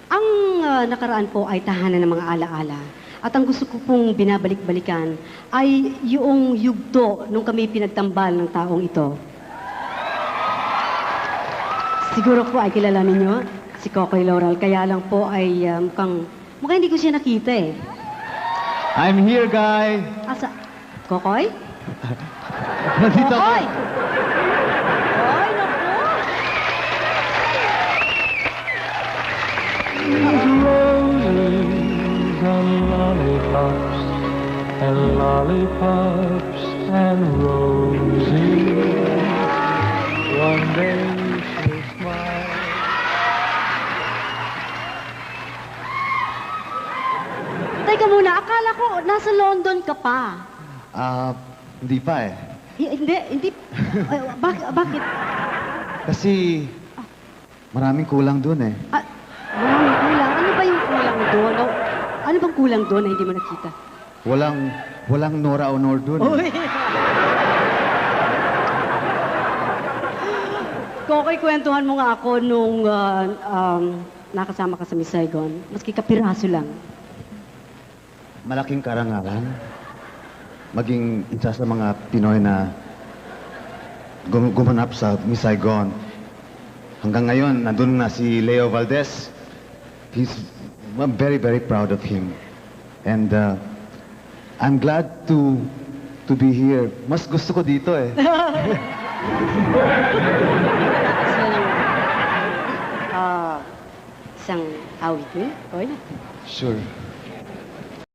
Ang nakaraan po ay tahanan ng mga alaala. At ang gusto ko pong binabalik-balikan ay yung yugto nung kami pinagtambal ng taong ito. Siguro po ay kilala ninyo si Kokoy Laurel. Kaya lang po ay mukhang hindi ko siya nakita eh. I'm here, guy. Asa? Kokoy? Nandito ako. Kokoy! Kokoy, naku! Roses and lollipops and lollipops and roses. One day she'll smile. Teka muna, akala ko nasa London ka pa. Hindi pa eh. Hindi. Bakit? Kasi maraming kulang dun eh. Maraming kulang. Ano ba yung kulang doon? Ano bang kulang doon na hindi mo nakita? Walang Nora Honor dun. Uy! Kokoy, kwentuhan mo nga ako nung nakasama ka sa Miss Saigon. Maski kapiraso lang. Malaking karangalan. Maging isa sa mga Pinoy na gumanap sa Miss Saigon. Hanggang ngayon, nandun na si Leo Valdez. I'm very, very proud of him. And I'm glad to be here. Mas gusto ko dito eh. Isang awit mo, Koy? Sure.